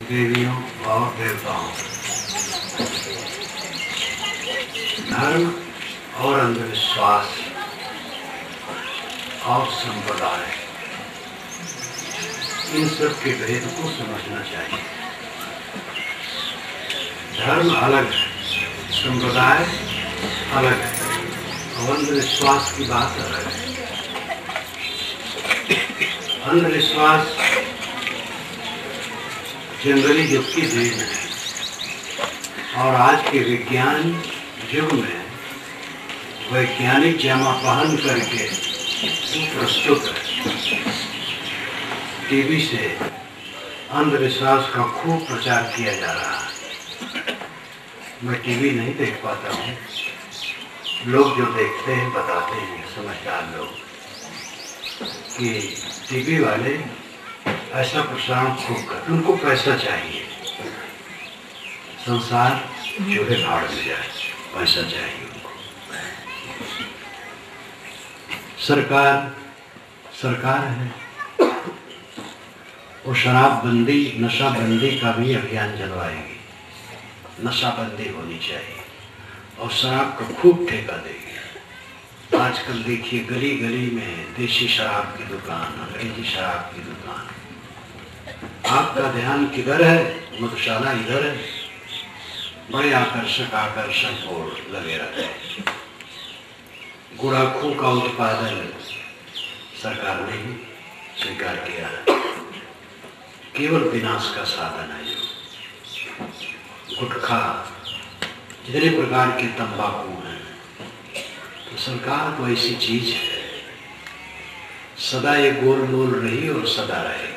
देवियों और देवताओं, धर्म और अंधविश्वास और संप्रदाय, इन सब के भेद को समझना चाहिए। धर्म अलग है, संप्रदाय अलग है और अंधविश्वास की बात अलग है। अंधविश्वास जंगली युग की देन है और आज के विज्ञान युग में वैज्ञानिक जामा पहन करके प्रस्तुत है। टीवी से अंधविश्वास का खूब प्रचार किया जा रहा है। मैं टीवी नहीं देख पाता हूँ, लोग जो देखते हैं बताते हैं, समझदार लोग, कि टीवी वाले ऐसा प्रसारण खूब करते, उनको पैसा चाहिए, संसार चूल्हे भाड़ में जाए, पैसा चाहिए उनको। सरकार है, वो शराबबंदी, नशाबंदी का भी अभियान चलवाएगी। नशाबंदी होनी चाहिए और शराब का खूब ठेका देगी। आजकल देखिए गली गली में देशी शराब की दुकान, अंग्रेजी शराब की दुकान। आपका ध्यान किधर है? मधुशाला इधर है। बड़े आकर्षक बोर्ड लगे रहते हैं। गुड़ाखू का उत्पादन सरकार ने ही स्वीकार किया है, केवल विनाश का साधन है। जो गुटखा, जितने प्रकार के तंबाकू हैं, तो सरकार तो ऐसी चीज है, सदा ये गोल मोल रही और सदा रहेगी।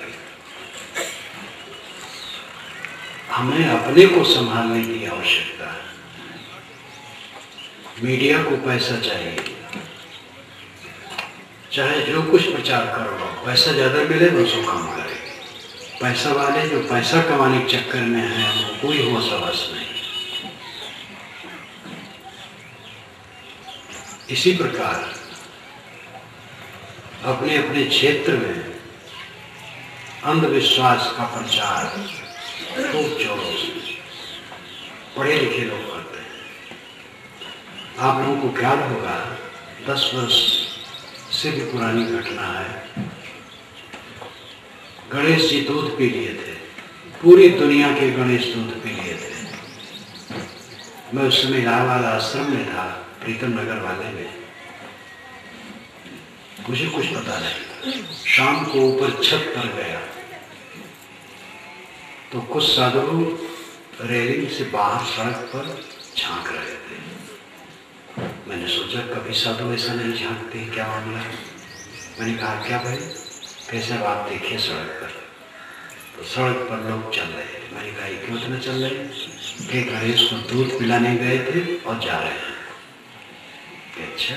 हमें अपने को संभालने की आवश्यकता है। मीडिया को पैसा चाहिए, चाहे जो कुछ प्रचार करो, पैसा ज्यादा मिले तो उसको कम करे। पैसा वाले जो पैसा कमाने के चक्कर में हैं, वो कोई होश हवस नहीं। इसी प्रकार अपने अपने क्षेत्र में अंधविश्वास का प्रचार खूब जोरों से पढ़े लिखे लोग करते हैं। आप लोगों को ख्याल होगा, 10 वर्ष से भी पुरानी घटना है। गणेश जी दूध पी लिए थे, पूरी दुनिया के गणेश दूध पी लिए थे। मैं उस समय इलाहाबाद आश्रम में था, प्रीतम नगर वाले में। मुझे कुछ पता नहीं। शाम को ऊपर छत पर गया तो कुछ साधु रेलिंग से बाहर सड़क पर झांक रहे थे। मैंने सोचा कभी साधु ऐसा नहीं झांकते, क्या मामला है? मैंने कहा क्या भाई, कैसे बात देखिए सड़क पर। तो सड़क पर लोग चल रहे थे। मैंने कहा क्यों इतना चल रहे हैं? कि गणेश को दूध पिलाने गए थे और जा रहे हैं। अच्छा।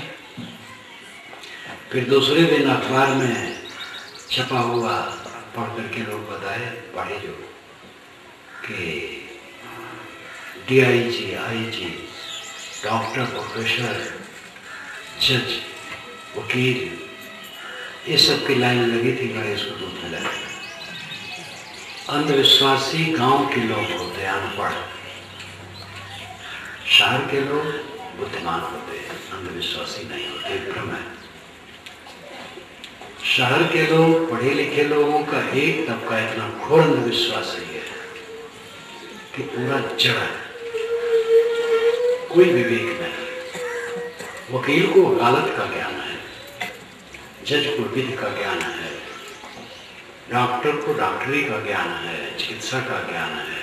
फिर दूसरे दिन अखबार में छपा हुआ पढ़ करके लोग बताए, पढ़े जो, कि DIG, IG, डॉक्टर, प्रोफेसर, जज, वकील, ये सब की लाइन लगी थी गणेश को दूध पिलाने। अंधविश्वासी गांव के लोग होते हैं, अनपढ़। शहर के लोग बुद्धिमान होते हैं, अंधविश्वासी नहीं होते, भ्रम है। शहर के लोग, पढ़े लिखे लोगों का एक तबका इतना घोर अंधविश्वासी है कि पूरा जड़ है, कोई विवेक नहीं। वकील को अदालत का ज्ञान है, जज को विधि का ज्ञान है, डॉक्टर को डॉक्टरी का ज्ञान है, चिकित्सा का ज्ञान है,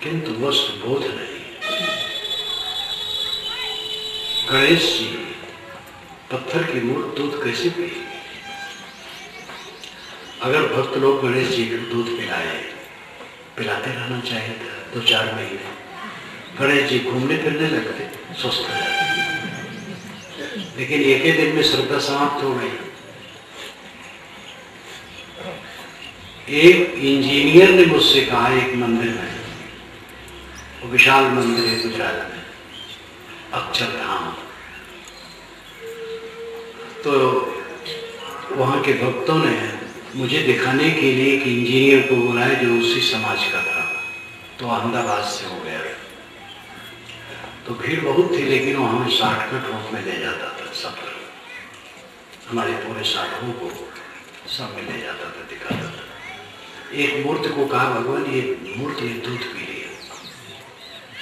किंतु वस्तु बोध नहीं। गणेश जी पत्थर की मूर्ति दूध कैसे पिएगी? अगर भक्त लोग गणेश जी को दूध पिलाते रहना चाहिए था 2-4 महीने। गणेश जी घूमने फिरने लगते, स्वस्थ हो जाते, लेकिन एक ही दिन में श्रद्धा समाप्त हो गई। एक इंजीनियर ने मुझसे कहा, एक मंदिर में, वो विशाल मंदिर है गुजरात में, अक्षरधाम, तो वहाँ के भक्तों ने मुझे दिखाने के लिए एक इंजीनियर को बुलाया जो उसी समाज का था, तो अहमदाबाद से हो गया। तो भीड़ बहुत थी, लेकिन वो हमें शॉर्टकट रूप में ले जाता था, सब हमारे पूरे साधुओं को सब में ले जाता था, दिखाता था। एक मूर्ति को कहा, भगवान ये मूर्ति दूध पी रही है।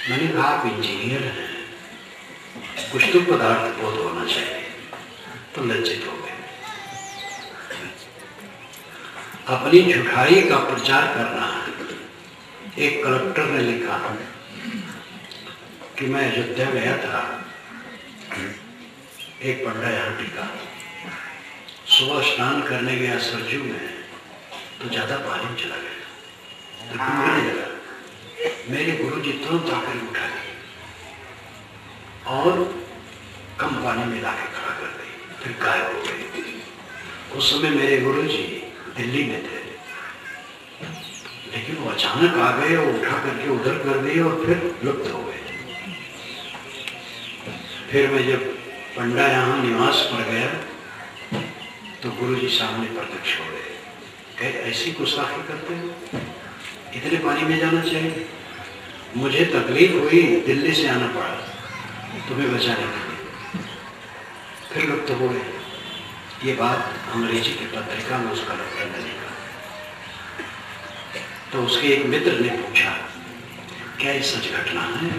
मैंने कहा आप इंजीनियर हैं, कुछ तो पदार्थ बोध होना चाहिए। तो लज्जित हो गए। अपनी झूठाई का प्रचार करना है। एक कलेक्टर ने लिखा कि मैं अयोध्या गया था, एक पंडा यहाँ टिका, सुबह स्नान करने गया सरजू में, तो ज्यादा पानी चला गया, तो डूबने लगा। मेरे गुरु जी तुरंत आकर उठा लिए और कम पानी में लाके खड़ा कर दी, फिर गायब हो गई। उस समय मेरे गुरु जी दिल्ली में थे, लेकिन वो अचानक आ गए और उठा करके उधर कर दिए और फिर लुप्त हो गए। फिर मैं जब पंडा यहाँ निवास पर गया तो गुरु जी सामने प्रत्यक्ष हो गए, कहे ऐसी गुस्ताखी करते हो, इतने पानी में जाना चाहिए। मुझे तकलीफ हुई, दिल्ली से आना पड़ा तुम्हें बचाने के लिए, फिर लुप्त हो गए। ये बात अंग्रेजी की पत्रिका में उस कलेक्टर ने लिखा। तो उसके एक मित्र ने पूछा क्या ये सच घटना है?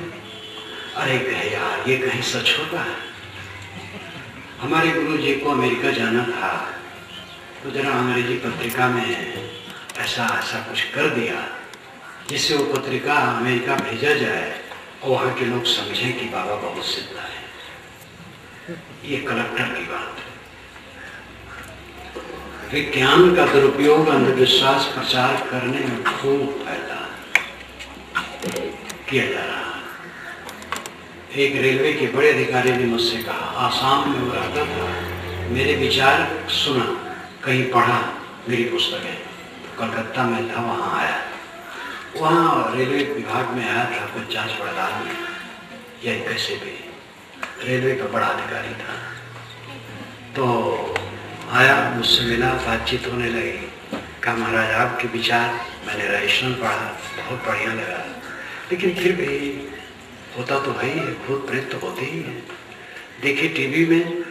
अरे कहे यार ये कहीं सच होता है? हमारे गुरु जी को अमेरिका जाना था, तो जरा अंग्रेजी पत्रिका में ऐसा कुछ कर दिया जिससे वो पत्रिका अमेरिका भेजा जाए और वहाँ के लोग समझें कि बाबा बहुत सिद्ध है। ये कलेक्टर की बात है। विज्ञान का दुरुपयोग अंधविश्वास प्रचार करने में खूब फायदा किया जा रहा है। एक रेलवे के बड़े अधिकारी ने मुझसे कहा, आसाम में वो रहता था, मेरे विचार सुना, कहीं पढ़ा मेरी पुस्तकें, तो कलकत्ता में था, वहाँ आया, वहाँ रेलवे विभाग में आया था, कुछ जांच पड़ताल में या कैसे भी, रेलवे का बड़ा अधिकारी था। तो आया, मुझसे मिला, बातचीत होने लगी। कहा महाराज आपके विचार, मैंने रजिस्ट्रेशन पढ़ा, बहुत बढ़िया लगा, लेकिन फिर भी होता तो है ही, भूत प्रेत तो होते ही है। देखिए टीवी में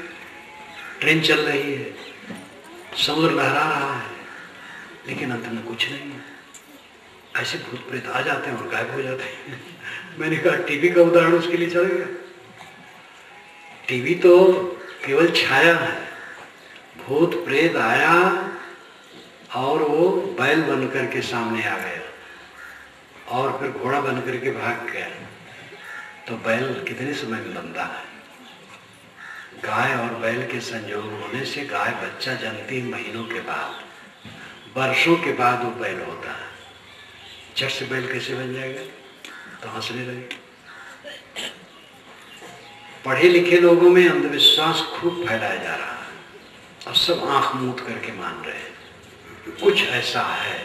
ट्रेन चल रही है, समुद्र लहरा रहा है, लेकिन अंत में कुछ नहीं है। ऐसे भूत प्रेत आ जाते हैं और गायब हो जाते हैं। मैंने कहा टीवी का उदाहरण उसके लिए चलेगा? टीवी तो केवल छाया है, भूत प्रेत आया और वो बैल बन करके सामने आ गया और फिर घोड़ा बन करके भाग गया। तो बैल कितने समय में बनता है? गाय और बैल के संयोग होने से गाय बच्चा जनती महीनों के बाद, वर्षों के बाद वो बैल होता है। झट से बैल कैसे बन जाएगा? तो हंसने लगे। पढ़े लिखे लोगों में अंधविश्वास खूब फैलाया जा रहा है और सब आंख मूंद करके मान रहे हैं। कुछ ऐसा है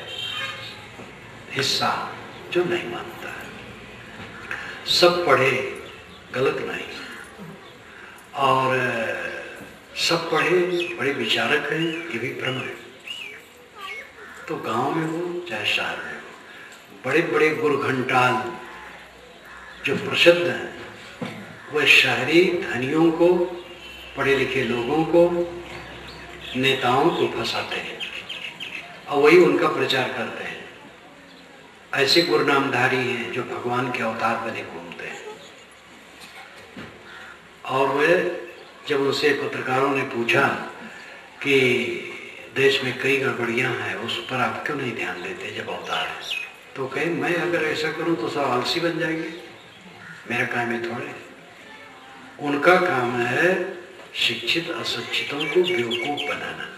हिस्सा जो नहीं मानता है। सब पढ़े गलत नहीं, और सब पढ़े बड़े विचारक हैं, ये भी भ्रम है। तो गांव में हो चाहे शहर में हो, बड़े बड़े गुरघंटाल जो प्रसिद्ध हैं, वह शहरी धनियों को, पढ़े लिखे लोगों को, नेताओं को फंसाते हैं और वही उनका प्रचार करते हैं। ऐसे गुरनामधारी हैं जो भगवान के अवतार बने घूमते हैं। और वे जब उनसे पत्रकारों ने पूछा कि देश में कई गड़बड़ियां हैं, उस पर आप क्यों नहीं ध्यान देते जब अवतार है? तो कहे मैं अगर ऐसा करूं तो सब आलसी बन जाएंगे, मेरा काम है थोड़े। उनका काम है शिक्षित अशिक्षितों को बेवकूफ बनाना।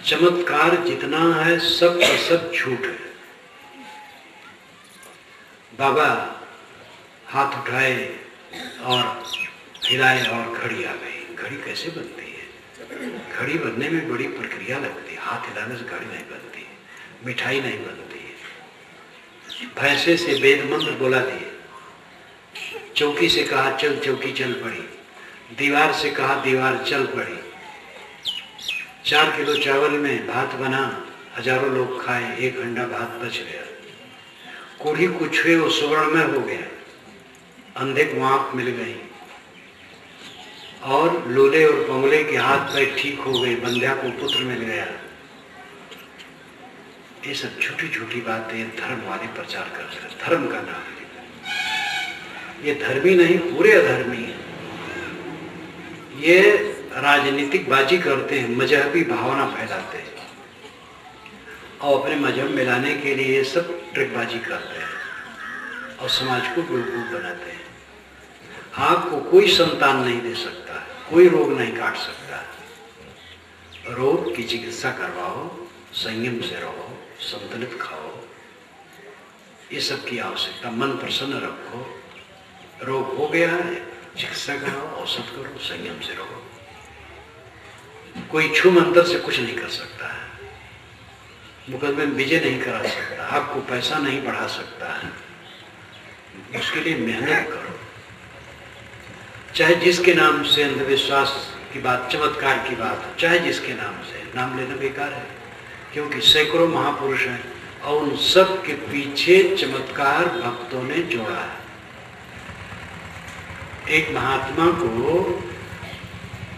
चमत्कार जितना है सब का सब झूठ है। बाबा हाथ उठाए और हिलाए और घड़ी आ गई। घड़ी कैसे बनती है? घड़ी बनने में बड़ी प्रक्रिया लगती है। हाथ हिलाने से घड़ी नहीं बनती है, मिठाई नहीं बनती है। भैंसे से वेद मंत्र बोला दिए, चौकी से कहा चल, चौकी चल पड़ी, दीवार से कहा दीवार चल पड़ी। 4 किलो चावल में भात बना, हजारों लोग खाए, 1 हंडा भात बच गया। कोढ़ी कुछुए वो सुवर्णमय हो गया, अंधे को आंख मिल गई, और लोले और बंगले के हाथ पैर ठीक हो गए, बंध्या को पुत्र मिल गया। ये सब छोटी छोटी बातें धर्म वाले प्रचार करते हैं, धर्म का नाम है। ये धर्मी नहीं, पूरे अधर्मी है। ये राजनीतिक बाजी करते हैं, मजहबी भावना फैलाते हैं और अपने मजहब मिलाने के लिए ये सब ट्रिकबाजी करते हैं और समाज को बेवकूफ बनाते हैं। आपको कोई संतान नहीं दे सकता, कोई रोग नहीं काट सकता। रोग की चिकित्सा करवाओ, संयम से रहो, संतुलित खाओ, ये सब की आवश्यकता। मन प्रसन्न रखो, रोग हो गया है चिकित्सा कराओ, औषध करो, संयम से रहो। कोई छू मंत्र से कुछ नहीं कर सकता है, मुकदमे में विजय नहीं करा सकता, आपको पैसा नहीं बढ़ा सकता है। उसके लिए मेहनत करो, चाहे जिसके नाम से अंधविश्वास की बात, चमत्कार की बात, चाहे जिसके नाम से, नाम लेना बेकार है, क्योंकि सैकड़ों महापुरुष हैं और उन सब के पीछे चमत्कार भक्तों ने जोड़ा है। एक महात्मा को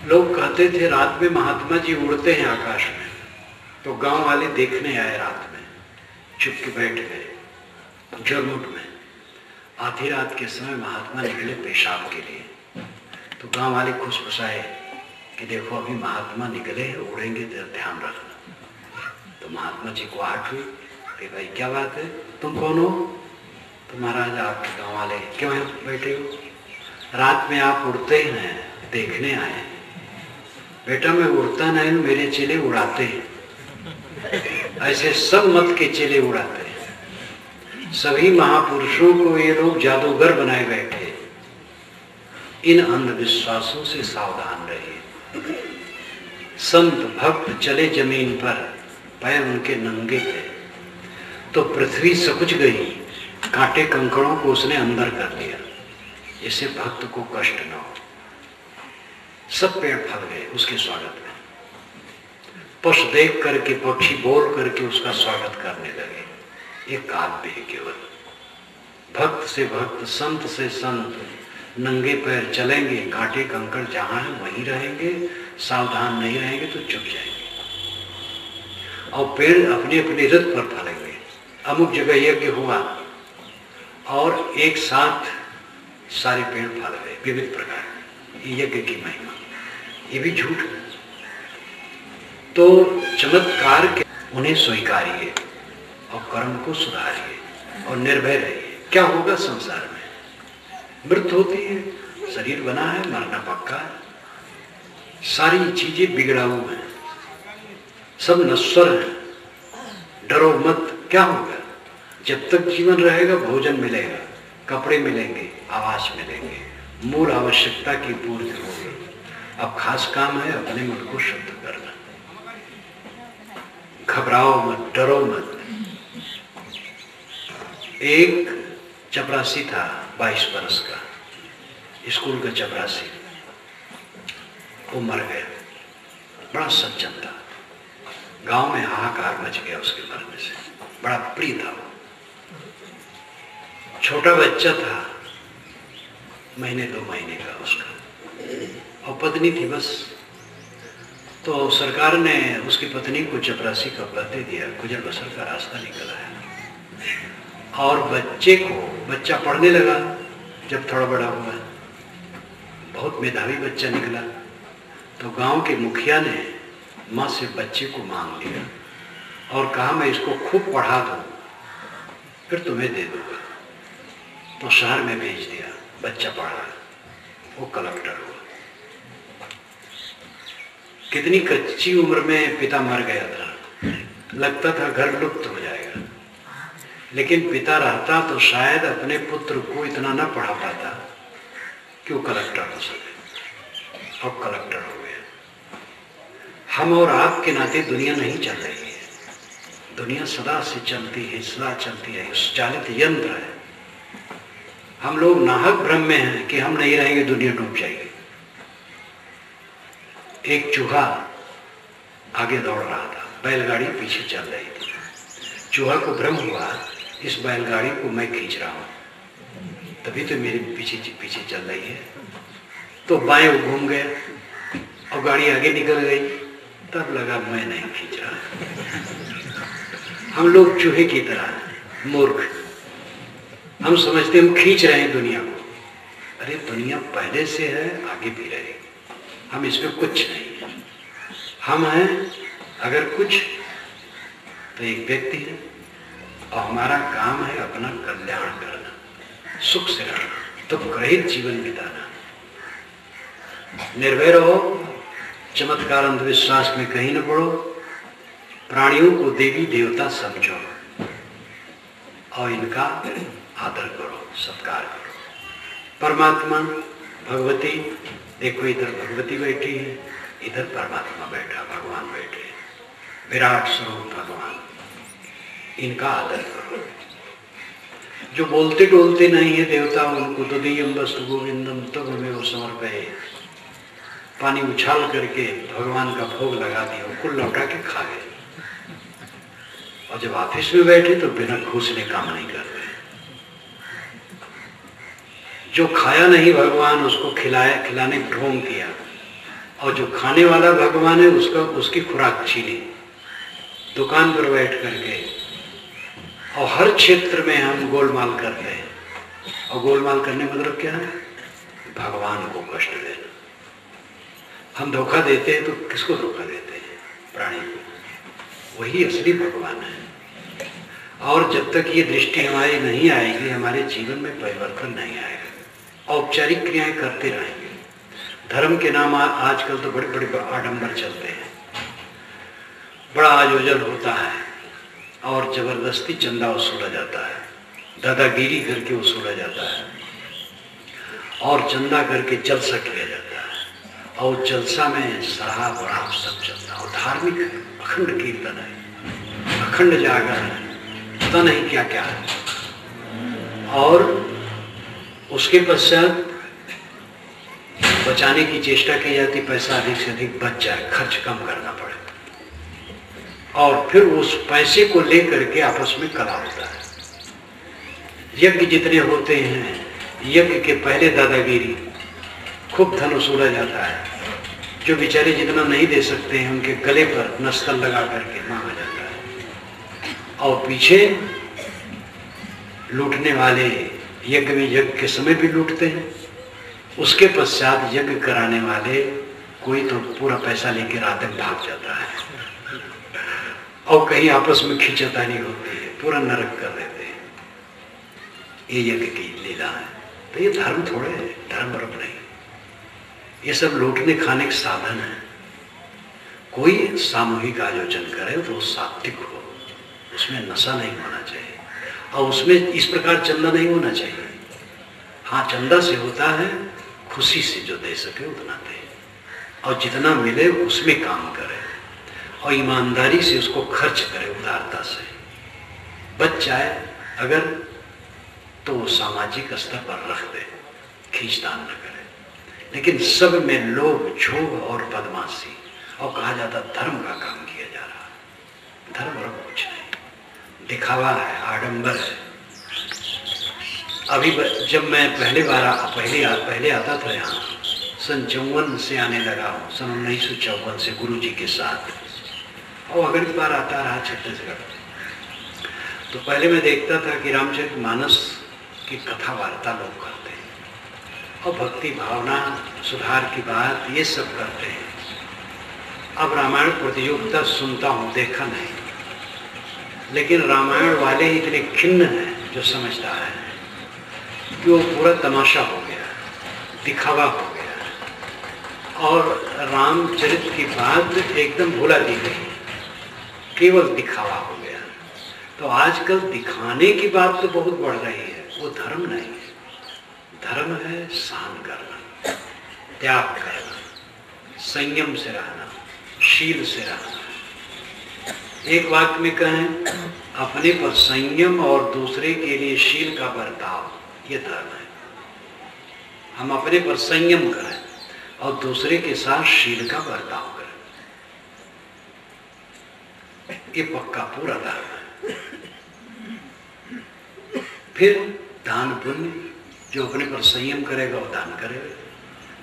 लोग कहते थे रात में महात्मा जी उड़ते हैं आकाश में, तो गांव वाले देखने आए रात में, चुप के बैठ गए झुरमुट में। आधी रात के समय महात्मा निकले पेशाब के लिए, तो गांव वाले खुशफुसाए कि देखो अभी महात्मा निकले, उड़ेंगे तो ध्यान रखना। तो महात्मा जी को आहट हुई कि भाई क्या बात है, तुम कौन हो? तो महाराज आपके गाँव वाले क्यों बैठे हो? रात में आप उड़ते हैं, देखने आए। बेटा मैं उड़ता नहीं हूं, मेरे चेले उड़ाते हैं। ऐसे सब मत के चेले उड़ाते हैं। सभी महापुरुषों को ये लोग जादूगर बनाए बैठे। इन अंधविश्वासों से सावधान रहिए। संत भक्त चले जमीन पर, पैर उनके नंगे थे, तो पृथ्वी सकुच गई, कांटे कंकड़ों को उसने अंदर कर लिया, इससे भक्त को कष्ट न हो। सब पेड़ फल गए उसके स्वागत में। पशु देख करके, पक्षी बोल करके उसका स्वागत करने लगे। ये काव्य है केवल। भक्त से भक्त, संत से संत नंगे पैर चलेंगे, कांटे कंकड़ जहां है वहीं रहेंगे, सावधान नहीं रहेंगे तो चुप जाएंगे। और पेड़ अपने अपने रथ पर फलेंगे। अमुक जगह यज्ञ हुआ और एक साथ सारे पेड़ फल गए विविध प्रकार। ये यज्ञ की महिमा, ये भी झूठ है। तो चमत्कार के उन्हें स्वीकारिए और कर्म को सुधारिए और निर्भय रहिए। क्या होगा संसार में? मृत्यु होती है, शरीर बना है, मरना पक्का है। सारी चीजें बिगड़ाऊ हैं, सब नश्वर है। डरो मत, क्या होगा? जब तक जीवन रहेगा भोजन मिलेगा, कपड़े मिलेंगे, आवास मिलेंगे, मूल आवश्यकता की पूर्ति होगी। अब खास काम है अपने मन को शुद्ध करना। घबराओ मत, डरो मत। एक चपरासी था 22 बरस का, स्कूल का चपरासी, वो मर गया। बड़ा सज्जन था, गांव में हाहाकार मच गया उसके मरने से। बड़ा प्रिय था वो। छोटा बच्चा था, महीने 2 महीने का उसका, और पत्नी थी बस। तो सरकार ने उसकी पत्नी को चपरासी का पद दे दिया, गुजर बसर का रास्ता निकला है। और बच्चा पढ़ने लगा। जब थोड़ा बड़ा हुआ, बहुत मेधावी बच्चा निकला, तो गांव के मुखिया ने माँ से बच्चे को मांग लिया और कहा मैं इसको खूब पढ़ा दूं, फिर तुम्हें दे दूंगा। तो शहर में भेज दिया। बच्चा पढ़ा, वो कलेक्टर हुआ। कितनी कच्ची उम्र में पिता मर गया था, लगता था घर लुप्त हो जाएगा, लेकिन पिता रहता तो शायद अपने पुत्र को इतना न पढ़ा पाता कि वो कलेक्टर हो सके, और कलेक्टर हो गया। हम और आपके नाते दुनिया नहीं चल रही है, दुनिया सदा से चलती है, सदा चलती है, चालित यंत्र है। हम लोग नाहक भ्रम में हैं कि हम नहीं रहेंगे दुनिया डूब जाएगी। एक चूहा आगे दौड़ रहा था, बैलगाड़ी पीछे चल रही थी। चूहा को भ्रम हुआ इस बैलगाड़ी को मैं खींच रहा हूँ, तभी तो मेरे पीछे पीछे चल रही है। तो बाएं वो घूम गया और गाड़ी आगे निकल गई। तब लगा मैं नहीं खींच रहा। हम लोग चूहे की तरह मूर्ख, हम समझते हम खींच रहे हैं दुनिया को। अरे दुनिया पहले से है, आगे भी रहेगी, हम इसमें कुछ नहीं है। हम हैं अगर कुछ तो एक व्यक्ति है और हमारा काम है अपना कल्याण करना, सुख से रहना, दुख रहित जीवन बिताना। निर्भय रहो, चमत्कार अंधविश्वास में कहीं न पड़ो, प्राणियों को देवी देवता समझो और इनका आदर करो, सत्कार करो। परमात्मा भगवती, देखो इधर भगवती बैठी है, इधर परमात्मा बैठा, भगवान बैठे, विराट स्वरूप भगवान, इनका आदर करो। जो बोलते डोलते नहीं है देवता, उनको तदीयम वस्तु गोविंदम तब हमें वो समर्पये, पानी उछाल करके भगवान का भोग लगा दिया, कुल लौटा के खा गए। और जब ऑफिस में बैठे तो बिना घूसने काम नहीं कर रहे। जो खाया नहीं भगवान उसको खिलाया, खिलाने ढोंग किया, और जो खाने वाला भगवान है उसकी खुराक छीनी। दुकान पर बैठ करके और हर क्षेत्र में हम गोलमाल करते हैं, और गोलमाल करने मतलब क्या है? भगवान को कष्ट देना। हम धोखा देते हैं तो किसको धोखा देते हैं? प्राणी को। वही असली भगवान है। और जब तक ये दृष्टि हमारी नहीं आएगी, हमारे जीवन में परिवर्तन नहीं आएगा। औपचारिक क्रियाएं करते रहेंगे। धर्म के नाम आजकल तो बड़े बड़े आडंबर चलते हैं, बड़ा आयोजन होता है और जबरदस्ती चंदा वसूला जाता है, दादागिरी करके वसूला जाता है, और चंदा करके जलसा किया जाता है, और जलसा में शराब वराब सब चलता है। और धार्मिक है, अखंड कीर्तन है, अखंड जागरण है, पता नहीं क्या क्या है। और उसके पश्चात बचाने की चेष्टा की जाती, पैसा अधिक से अधिक बच जाए, खर्च कम करना पड़े, और फिर उस पैसे को लेकर के आपस में कला होता है। यज्ञ जितने होते हैं, यज्ञ के पहले दादागिरी, खूब धन वसूला जाता है। जो बेचारे जितना नहीं दे सकते हैं उनके गले पर नस्तल लगा करके मांगा जाता है, और पीछे लूटने वाले यज्ञ में यज्ञ के समय भी लूटते हैं। उसके पश्चात यज्ञ कराने वाले कोई तो पूरा पैसा लेकर रात तक भाग जाता है, और कहीं आपस में खींचातानी होती है, पूरा नरक कर देते हैं। ये यज्ञ की लीला है। तो ये धर्म थोड़े है, धर्म वर्म नहीं, ये सब लूटने खाने के साधन है। कोई सामूहिक आयोजन करे तो सात्विक हो, उसमें नशा नहीं होना चाहिए, और उसमें इस प्रकार चंदा नहीं होना चाहिए। हाँ, चंदा से होता है खुशी से, जो दे सके उतना दे, और जितना मिले उसमें काम करे, और ईमानदारी से उसको खर्च करे, उदारता से। बच जाए अगर तो सामाजिक स्तर पर रख दे, खींचतान न करे। लेकिन सब में लोभ, क्षोभ और बदमाशी, और कहा जाता धर्म का काम किया जा रहा है। धर्म और कुछ नहीं, दिखावा है, आडंबर है। अभी जब मैं पहले आता था यहाँ, सन 54 से आने लगा हूँ, सन 1954 से गुरु जी के साथ, और अगर इस बार आता रहा छत्तीसगढ़। तो पहले मैं देखता था कि रामचरितमानस की कथा वार्ता लोग करते हैं, और भक्ति भावना सुधार की बात ये सब करते हैं। अब रामायण प्रतियोगिता सुनता हूँ, देखा नहीं, लेकिन रामायण वाले इतने खिन्न हैं जो समझता है कि वो पूरा तमाशा हो गया, दिखावा हो गया, और रामचरित की बात एकदम भुला दी गई, केवल दिखावा हो गया। तो आजकल दिखाने की बात तो बहुत बढ़ रही है, वो धर्म नहीं है। धर्म है सहन करना, त्याग करना, संयम से रहना, शील से रहना। एक वाक्य में कहें, अपने पर संयम और दूसरे के लिए शील का बर्ताव, ये धर्म है। हम अपने पर संयम करें और दूसरे के साथ शील का बर्ताव करें। ये पक्का पूरा धर्म है। फिर दान पुण्य, जो अपने पर संयम करेगा वो दान करेगा,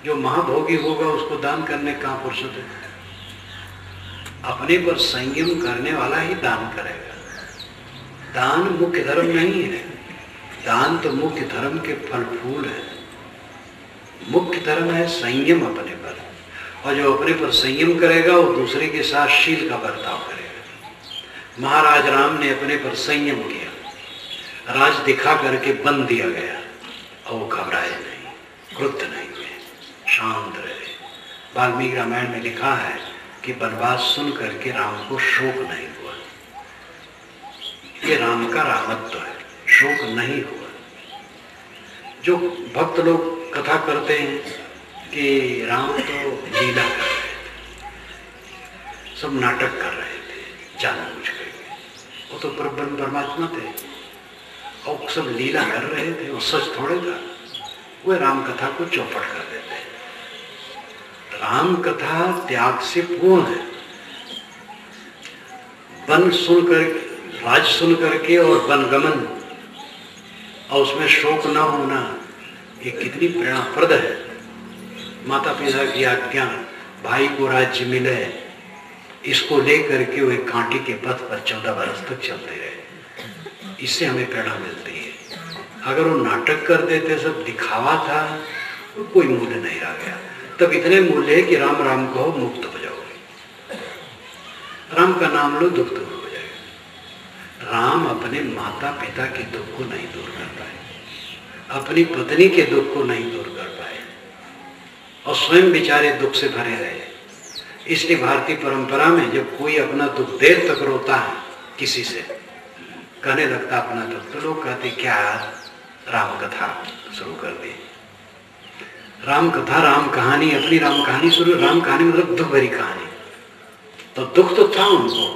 जो महाभोगी होगा उसको दान करने कहाँ फुर्सत है। अपने पर संयम करने वाला ही दान करेगा। दान मुख्य धर्म नहीं है, दान तो मुख्य धर्म के फल फूल है। मुख्य धर्म है संयम अपने पर, और जो अपने पर संयम करेगा वो दूसरे के साथ शील का बर्ताव करेगा। महाराज राम ने अपने पर संयम किया, राज दिखा करके बंद दिया गया, और वो घबराए नहीं, क्रुद्ध नहीं हुए, शांत रहे। वाल्मीकि रामायण में लिखा है कि वनवास सुन करके राम को शोक नहीं हुआ। ये राम का रामत्व है, शोक नहीं हुआ। जो भक्त लोग कथा करते हैं कि राम तो लीला कर रहे थे, सब नाटक कर रहे थे जानबूझ करके, वो तो परब्रह्म परमात्मा थे और सब लीला कर रहे थे, वो सच थोड़े था। वे राम कथा को चौपट कर देते हैं। राम कथा त्याग से पूर्ण है। वन सुनकर, राज सुन करके और वनगमन और उसमें शोक न होना, ये कितनी प्रेरणाप्रद है। माता पिता की आज्ञा, भाई को राज्य मिले, इसको लेकर के वे कांटे के पथ पर 14 बरस तक चलते रहे। इससे हमें प्रेरणा मिलती है। अगर वो नाटक कर देते, सब दिखावा था, तो कोई मूल्य नहीं रह गया। तब इतने मूल्य है कि राम राम कहो मुक्त हो जाओगे, राम का नाम लो दुख दूर हो जाएगा। राम अपने माता पिता के दुख को नहीं दूर कर पाए, अपनी पत्नी के दुख को नहीं दूर कर पाए, और स्वयं बेचारे दुख से भरे रहे। इसलिए भारतीय परंपरा में जब कोई अपना दुख देर तक रोता है किसी से, कहने लगता अपना दुख, तो लोग कहते क्या राम कथा शुरू कर दी। राम कथा, राम कहानी, अपनी राम कहानी शुरू। राम कहानी मतलब दुख भरी कहानी। तो दुख तो था उनको,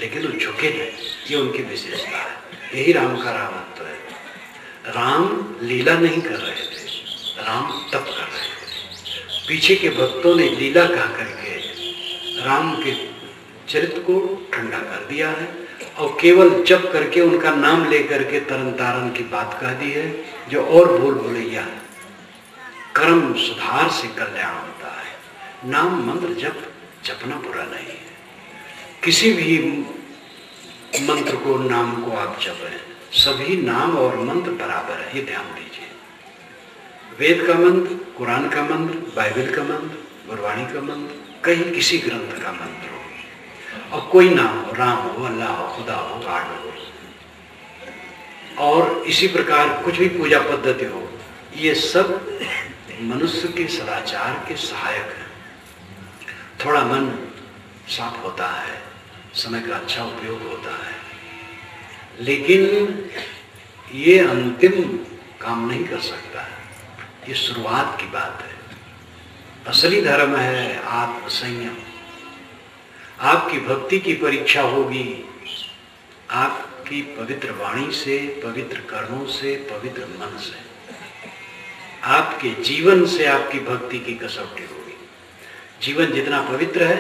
लेकिन वो झुके नहीं, ये उनकी विशेषता है। यही राम का रामत्व है। राम लीला नहीं कर रहे थे, राम तप कर रहे थे। पीछे के भक्तों ने लीला कह करके राम के चरित्र को ठंडा कर दिया है, और केवल जप करके उनका नाम लेकर के तरन तारन की बात कह दी है, जो और भूल भुलैया है। कर्म सुधार से कल्याण होता है। नाम मंत्र जपना बुरा नहीं है। किसी भी मंत्र को, नाम को आप जपें, सभी नाम और मंत्र बराबर है, ये ध्यान दीजिए। वेद का मंत्र, कुरान का मंत्र, बाइबल का मंत्र, गुरबाणी का मंत्र, कहीं किसी ग्रंथ का मंत्र हो, और कोई नाम हो, राम हो, अल्लाह हो, खुदा हो, गॉड हो, और इसी प्रकार कुछ भी पूजा पद्धति हो, ये सब मनुष्य के सदाचार के सहायक है। थोड़ा मन साफ होता है, समय का अच्छा उपयोग होता है, लेकिन ये अंतिम काम नहीं कर सकता है। ये शुरुआत की बात है। असली धर्म है आत्मसंयम। आपकी भक्ति की परीक्षा होगी आपकी पवित्र वाणी से, पवित्र कर्मों से, पवित्र मन से। आपके जीवन से आपकी भक्ति की कसौटी होगी। जीवन जितना पवित्र है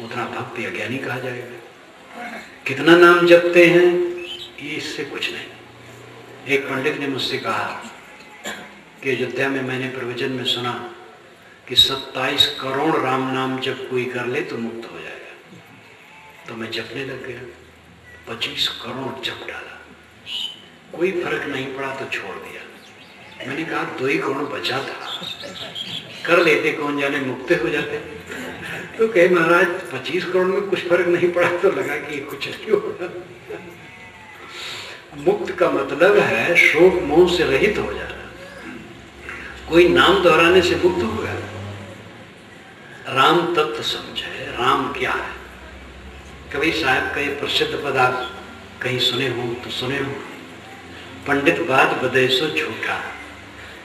उतना भक्ति अज्ञानी कहा जाएगा। कितना नाम जपते हैं ये इससे कुछ नहीं। एक पंडित ने मुझसे कहा कि अयोध्या में मैंने प्रवचन में सुना कि 27 करोड़ राम नाम जब कोई कर ले तो मुक्त हो जाएगा। तो मैं जपने लग गया, 25 करोड़ जप डाला, कोई फर्क नहीं पड़ा तो छोड़ दिया। मैंने कहा 2 ही करोड़ बचा था, कर लेते, कौन जाने मुक्त हो जाते। तो कहे महाराज 25 करोड़ में कुछ फर्क नहीं पड़ा, तो लगा कि कुछ नहीं होगा। मुक्त का मतलब है शोक मोह से रहित हो जाना। कोई नाम दोहराने से मुक्त होगा। राम तत्व समझे, राम क्या है। कभी साहब का ये प्रसिद्ध पद आप कहीं सुने हो तो सुने हो, पंडित बात बदे सो झूठा,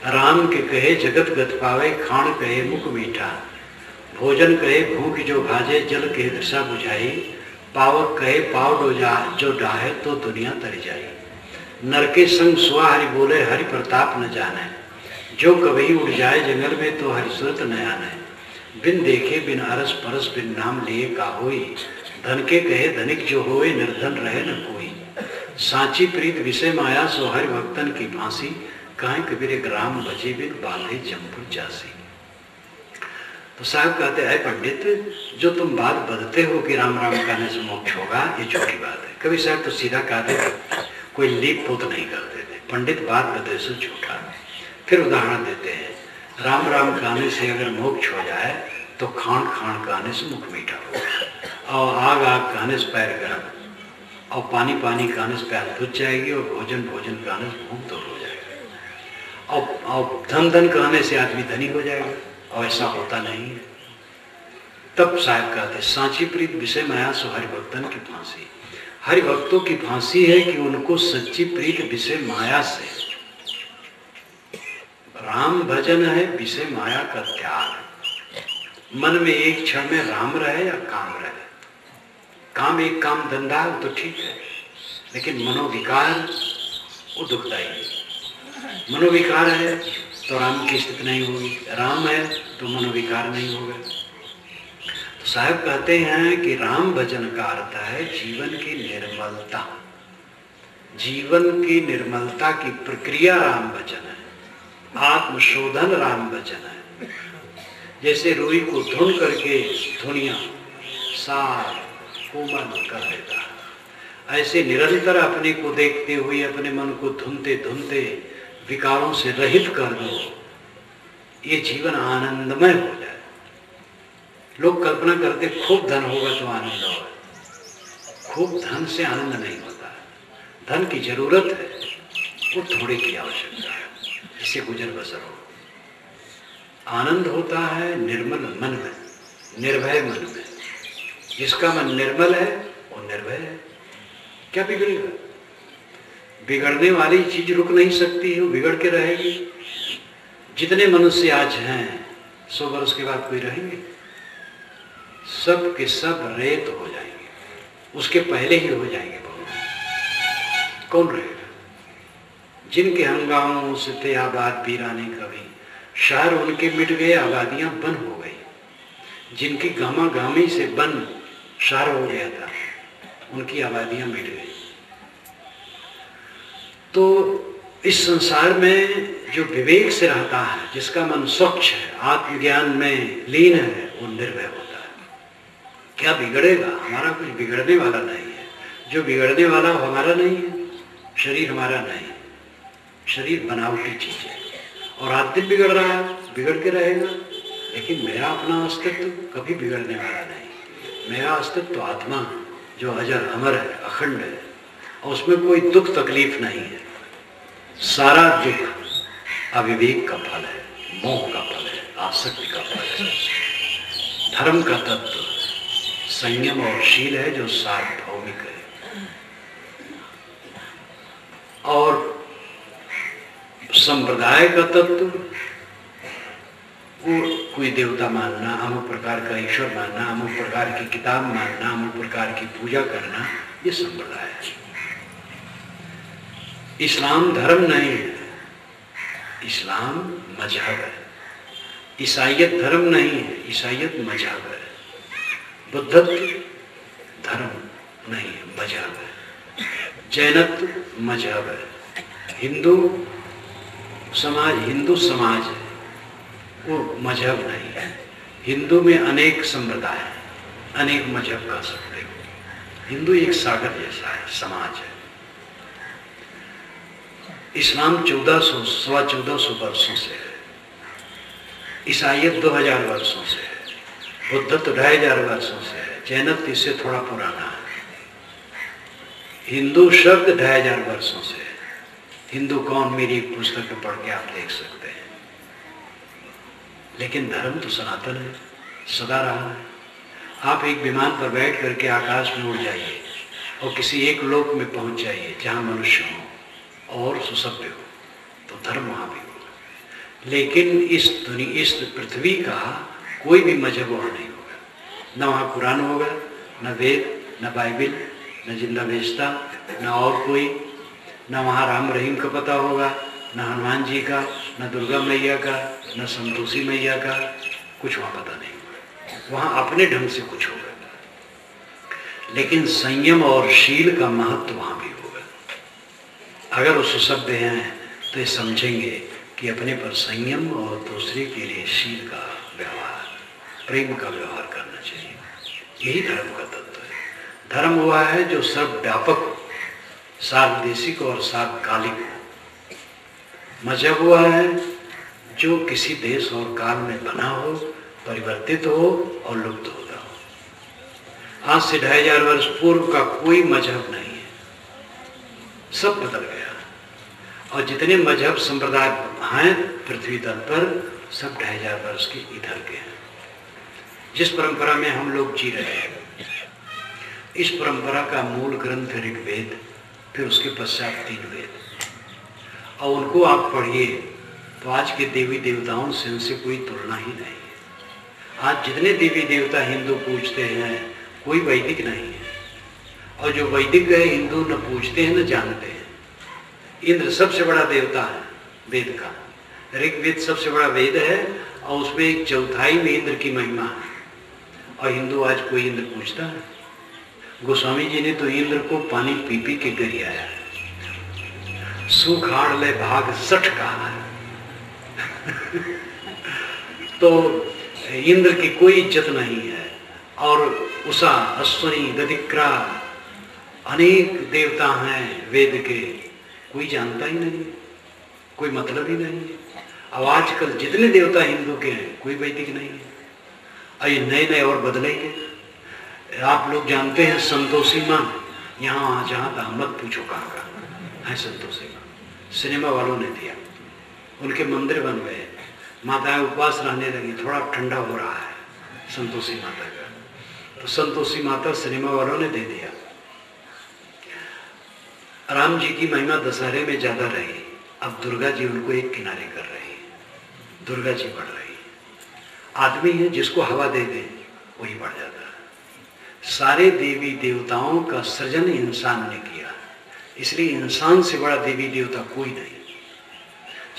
राम के कहे जगत गत पावे, खान कहे मुख मीठा, भोजन कहे भूख जो भाजे, जल कहे तृषा बुझाई, पावक कहे पाव डोजा जो डाहे तो दुनिया तर जाई, नर के संग सुआ हरि बोले हरि प्रताप न जाने, जो कभी उड़ जाए जंगल में तो हरि सुरत न आने, बिन देखे बिन अरस परस बिन नाम लिए का होई, धन के कहे धनिक जो होए, निर्धन रहे न कोई। सांची प्रीत विषय माया, सो हरि भक्तन की फांसी। काहे कबीर एक राम भजे बिन, बांधे जमपुर जासी। तो साहब कहते हैं पंडित, जो तुम बात बदलते हो कि राम राम कहने से मोक्ष होगा, ये झूठी बात है। कभी साहब तो सीधा कहते थे, कोई लीप पोत नहीं करते थे। पंडित बात बदले से झूठा। फिर उदाहरण देते हैं, राम राम कहने से अगर मोक्ष हो जाए तो खान खान कहने से मुख मीठा होगा, और आग आग कहने से पैर गर्म, और पानी पानी कहने से प्यास बुझ जाएगी, और भोजन भोजन कहने से भूख दूर हो जाएगा, और धन धन कहने से आदमी धनी हो जाएगा, और ऐसा होता नहीं है। तब साहब कहते, सांची प्रीत विषय माया, सो हरि भक्तन की फांसी। हरि भक्तों की फांसी है कि उनको सच्ची प्रीत विषय माया से, राम भजन है विषय माया का त्याग। मन में एक क्षण में राम रहे या काम रहे। काम एक काम धंधा है तो ठीक है, लेकिन मनोविकार वो दुखदाई है। मनोविकार है तो राम की स्थिति नहीं होगी, राम है तो मनोविकार नहीं होगा। तो साहब कहते हैं कि राम भजन का अर्थ है जीवन की निर्मलता। जीवन की निर्मलता की प्रक्रिया राम भजन है, आत्मशोधन राम भजन है। जैसे रुई को धुन करके धुनिया साफ कोमल कर देता है, ऐसे निरंतर अपने को देखते हुए अपने मन को धुनते धुनते विकारों से रहित कर दो, ये जीवन आनंदमय हो जाए। लोग कल्पना करते खूब धन होगा तो आनंद होगा, खूब धन से आनंद नहीं होता है। धन की जरूरत है, वो थोड़े की आवश्यकता है जिससे गुजर बसर हो। आनंद होता है निर्मल मन में, निर्भय मन में। जिसका मन निर्मल है वो निर्भय है। क्या बिगड़ेगा? बिगड़ने वाली चीज रुक नहीं सकती है, वो बिगड़ के रहेगी। जितने मनुष्य आज हैं 100 वर्ष के बाद कोई रहेंगे? सब के सब रेत हो जाएंगे, उसके पहले ही हो जाएंगे। कौन रहेगा? जिनके हंगामों से थे आबाद वीराने कभी, शहर उनके मिट गए, आबादियां बन हो गई। जिनकी गामा गामी से बन शहर हो गया था, उनकी आबादियां मिट गई। तो इस संसार में जो विवेक से रहता है, जिसका मन स्वच्छ है, आत्मज्ञान में लीन है, वो निर्भय होता है। क्या बिगड़ेगा? हमारा कुछ बिगड़ने वाला नहीं है। जो बिगड़ने वाला वो हमारा नहीं है, शरीर हमारा नहीं। शरीर बनावटी चीज है और आज दिन बिगड़ रहा है, बिगड़ के रहेगा। लेकिन मेरा अपना अस्तित्व कभी बिगड़ने वाला नहीं। मेरा अस्तित्व आत्मा जो अजर अमर है, अखंड है, और उसमें कोई दुख तकलीफ नहीं है। सारा दुख अविवेक का फल है, मोह का फल है, आसक्ति का फल है। धर्म का तत्व संयम और शील है जो सार्वभौमिक है। और संप्रदाय का तत्व वो कोई देवता मानना, अमुक प्रकार का ईश्वर मानना, अमुक प्रकार की किताब मानना, अमुक प्रकार की पूजा करना, ये संप्रदाय है। इस्लाम धर्म नहीं है, इस्लाम मजहब है। ईसाइयत धर्म नहीं है, ईसाइयत मजहब है। बुद्धत्व धर्म नहीं है, मजहब है। जैनत्व मजहब है। हिंदू समाज है, वो मजहब नहीं है। हिंदू में अनेक संप्रदाय हैं, अनेक मजहब कह सकते हो। हिंदू एक सागर जैसा है, समाज है। इस्लाम 1400 वर्षों से है। ईसाइयत 2000 वर्षों से है। बुद्धत्व 2500 वर्षों से है। जैनत्व इससे थोड़ा पुराना है। हिंदू शब्द 2500 वर्षों से है। हिंदू कौन, मेरी एक पुस्तक में पढ़ के आप देख सकते हैं। लेकिन धर्म तो सनातन है, सदा रहा है। आप एक विमान पर बैठ करके आकाश में उड़ जाइए और किसी एक लोक में पहुंच जाइए जहां मनुष्य हो और सुसभ्य हो, तो धर्म वहां भी होगा। लेकिन इस पृथ्वी का कोई भी मजहब वहां नहीं होगा। न वहां कुरान होगा, न वेद, न बाइबिल, न जिंदा बेचता, न और कोई। न वहाँ राम रहीम का पता होगा, न हनुमान जी का, न दुर्गा मैया का, न संतोषी मैया का, कुछ वहाँ पता नहीं होगा। वहाँ अपने ढंग से कुछ होगा। लेकिन संयम और शील का महत्व वहां भी होगा। अगर वो सुशब्द हैं तो ये समझेंगे कि अपने पर संयम और दूसरे के लिए शील का व्यवहार, प्रेम का व्यवहार करना चाहिए। यही धर्म का तत्व है। धर्म हुआ है जो सर्वव्यापक हो, सार्वदेशिक और सार्वकालिक हो। मजहब हुआ है जो किसी देश और काल में बना हो, परिवर्तित हो और लुप्त होता हो। आज से 2500 वर्ष पूर्व का कोई मजहब नहीं है, सब बदल गया। और जितने मजहब संप्रदाय हैं पृथ्वी तल पर, सब 2500 वर्ष के इधर के हैं। जिस परंपरा में हम लोग जी रहे हैं, इस परंपरा का मूल ग्रंथ ऋग्वेद, फिर उसके पश्चात 3 वेद। और उनको आप पढ़िए तो आज के देवी देवताओं से उनसे कोई तुलना ही नहीं है। आज जितने देवी देवता हिंदू पूजते हैं, कोई वैदिक नहीं है। और जो वैदिक है हिंदू न पूजते हैं न जानते हैं। इंद्र सबसे बड़ा देवता है वेद का, ऋग्वेद सबसे बड़ा वेद है और उसमें 1/4 में इंद्र की महिमा है। और हिंदू आज कोई इंद्र पूजता है? गोस्वामी जी ने तो इंद्र को पानी पी पी के गरियाया है। सुखाड़ ले भाग 60 कहा है। तो इंद्र की कोई इज्जत नहीं है। और उषा, अश्वनी, दधिक्रा, अनेक देवता हैं वेद के, कोई जानता ही नहीं, कोई मतलब ही नहीं है। अब आजकल जितने देवता हिंदू के हैं, कोई वैदिक नहीं है। और ये नए नए और बदलेंगे। आप लोग जानते हैं संतोषी माँ, यहाँ जहाँ का मत पूछो कहाँ का है संतोषी माँ, सिनेमा वालों ने दिया। उनके मंदिर बन गए, माताएं उपवास रहने लगी, थोड़ा ठंडा हो रहा है संतोषी माता का, तो संतोषी माता सिनेमा वालों ने दे दिया। राम जी की महिमा दशहरे में ज्यादा रही, अब दुर्गा जी उनको एक किनारे कर रही है, दुर्गा जी बढ़ रही है। आदमी है जिसको हवा दे दे वही बढ़ जाता है। सारे देवी देवताओं का सृजन इंसान ने किया, इसलिए इंसान से बड़ा देवी देवता कोई नहीं।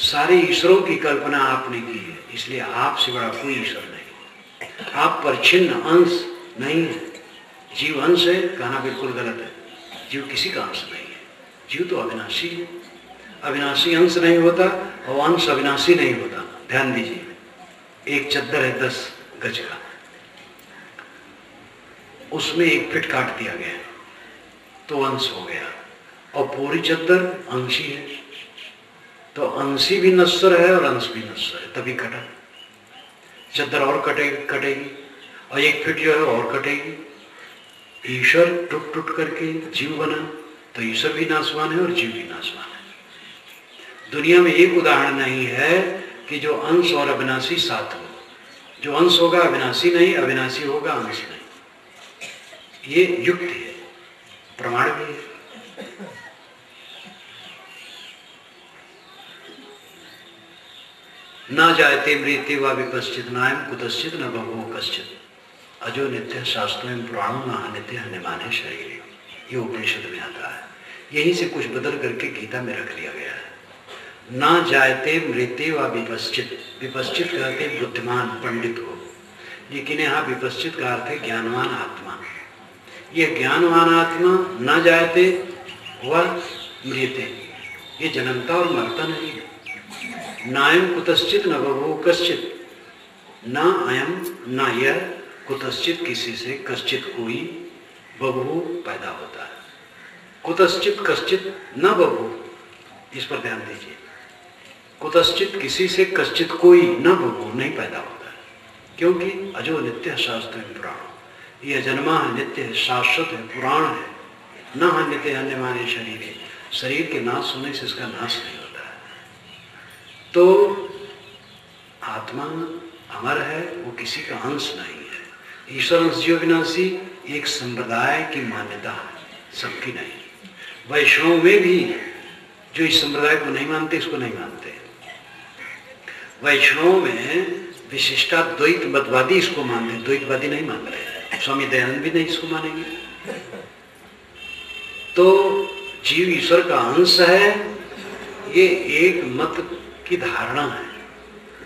सारे ईश्वरों की कल्पना आपने की है, इसलिए आपसे बड़ा कोई ईश्वर नहीं। आप पर छिन्न अंश नहीं है। जीव अंश है कहना बिल्कुल गलत है। जीव किसी का अंश नहीं है। जीव तो अविनाशी है। अविनाशी अंश नहीं होता और अंश अविनाशी नहीं होता। ध्यान दीजिए, एक चद्दर है 10 गज का, उसमें 1 फीट काट दिया गया तो अंश हो गया, और पूरी चद्दर अंशी है, तो अंशी भी नश्वर है और अंश भी नश्वर है, तभी कटा। चद्दर और कटेगी और 1 फीट जो है और कटेगी। ईश्वर टूट टूट करके जीव बना, तो ईश्वर भी नाशवान है और जीव भी नाशवान है। दुनिया में एक उदाहरण नहीं है कि जो अंश और अविनाशी साथ हो। जो अंश होगा अविनाशी नहीं, अविनाशी होगा अंश नहीं। ये युक्ति है, प्रमाण भी है। न जायते मृत्ति व विपश्चित नायम कुतश्चित न बभूव कश्चित अजो नित्य शास्त्रों पुराणों न नित्य निमाने शरीर। ये उपनिषद में आता है। यहीं से कुछ बदल करके गीता में रख लिया गया है। न जायते मृत्ति व विपश्चित, विपश्चित कहते बुद्धिमान पंडित को, लेकिन यहाँ विपश्चित का अर्थ है ज्ञानवान आत्मा। ये ज्ञानवान आत्मा न जायते व मृत्ति, ये जन्मता और मरता नहीं है। नायम कुतश्चित न बभूव कश्चित, न अयम न यह कुतश्चित किसी से, कश्चित कोई, बभूव पैदा होता है। कुतश्चित कश्चित न बभूव, इस पर ध्यान दीजिए। कुतश्चित किसी से, कश्चित कोई, न बभूव नहीं पैदा होता है, क्योंकि अजो नित्य शास्त्र पुराण, यह जन्मा है, नित्य है, शाश्वत है, पुराण है। न नित्य अन्यमाने शरीर है, शरीर के नाश होने से इसका नाश नहीं होता है। तो आत्मा अमर है, वो किसी का अंश नहीं है। ईश्वर अंश जीव विनाशी एक संप्रदाय की मान्यता है, सबकी नहीं। वैष्णव में भी जो इस संप्रदाय को नहीं मानते, इसको नहीं मानते। वैष्णव में विशिष्टाद्वैत मतवादी इसको मानते, द्वैतवादी नहीं मान रहे। स्वामी दयानंद भी नहीं इसको मानेंगे। तो जीव ईश्वर का अंश है, ये एक मत की धारणा है।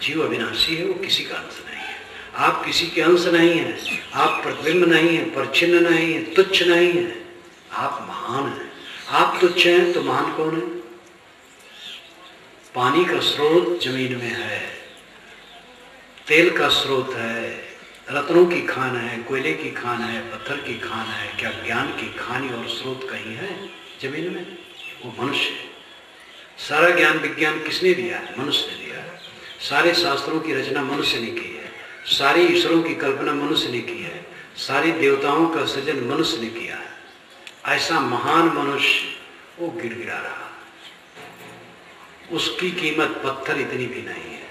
जीव अविनाशी है, वो किसी का अंश नहीं है। आप किसी के अंश नहीं हैं, आप प्रतिबिंब नहीं हैं, परछिन्न नहीं हैं, तुच्छ नहीं हैं, आप महान हैं। आप तुच्छ हैं तो महान कौन है? पानी का स्रोत जमीन में है, तेल का स्रोत है, रत्नों की खान है, कोयले की खान है, पत्थर की खान है, क्या ज्ञान की खानी और स्रोत कहीं है जमीन में? वो मनुष्य है। सारा ज्ञान विज्ञान किसने दिया है? मनुष्य ने दिया है। सारे शास्त्रों की रचना मनुष्य ने की है, सारी ईश्वरों की कल्पना मनुष्य ने की है, सारी देवताओं का सृजन मनुष्य ने किया है। ऐसा महान मनुष्य वो गिड़गिड़ा रहा, उसकी कीमत पत्थर इतनी भी नहीं है,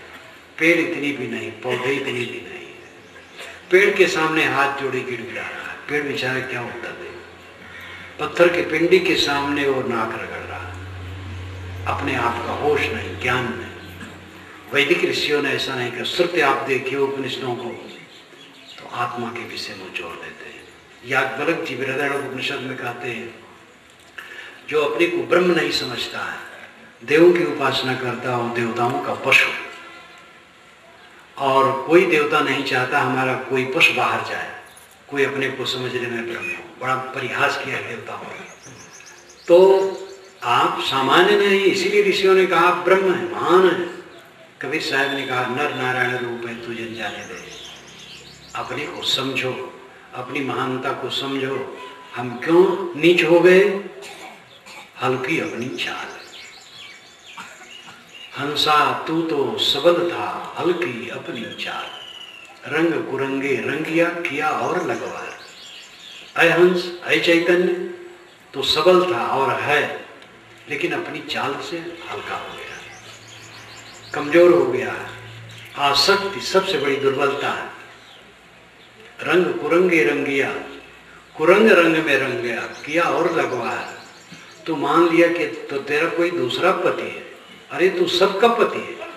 पेड़ इतनी भी नहीं, पौधे इतनी भी नहीं है। पेड़ के सामने हाथ जोड़े गिड़गिड़ा रहा है, पेड़ बेचारा क्या उत्तर दे? पत्थर के पिंडी के सामने वो नाक रगड़ रहा है, अपने आप का होश नहीं, ज्ञान नहीं। वैदिक ऋषियों ने ऐसा नहीं किया। श्रुति आप देखिए उपनिषदों को तो आत्मा के विषय में जोर देते हैं। याज्ञवल्क्य जी बृहदारण्यक में कहते हैं, जो अपने को ब्रह्म नहीं समझता है, देवों की उपासना करता हो, देवताओं का पशु, और कोई देवता नहीं चाहता हमारा कोई पशु बाहर जाए, कोई अपने को समझने में ब्रह्म हो। बड़ा परिहास किया देवताओं ने। तो आप सामान्य नहीं, इसीलिए ऋषियों ने कहा आप ब्रह्म है, महान है। कबीर साहब ने कहा नर नारायण रूप है तू जन जाने दे, अपने को समझो, अपनी महानता को समझो। हम क्यों नीच हो गए? हल्की अपनी चाल। हंसा तू तो सबल था, हल्की अपनी चाल, रंग कुरंगे रंगिया किया और लगवार। अय हंस अय चैतन्य तो सबल था और है, लेकिन अपनी चाल से हल्का हो गया, कमजोर हो गया। आसक्ति सबसे बड़ी दुर्बलता है। रंग कुरंगे रंगिया, कुरंग रंग में रंग गया, किया और लगवाया। तो मान लिया कि तो तेरा कोई दूसरा पति है। अरे तू सबका पति है,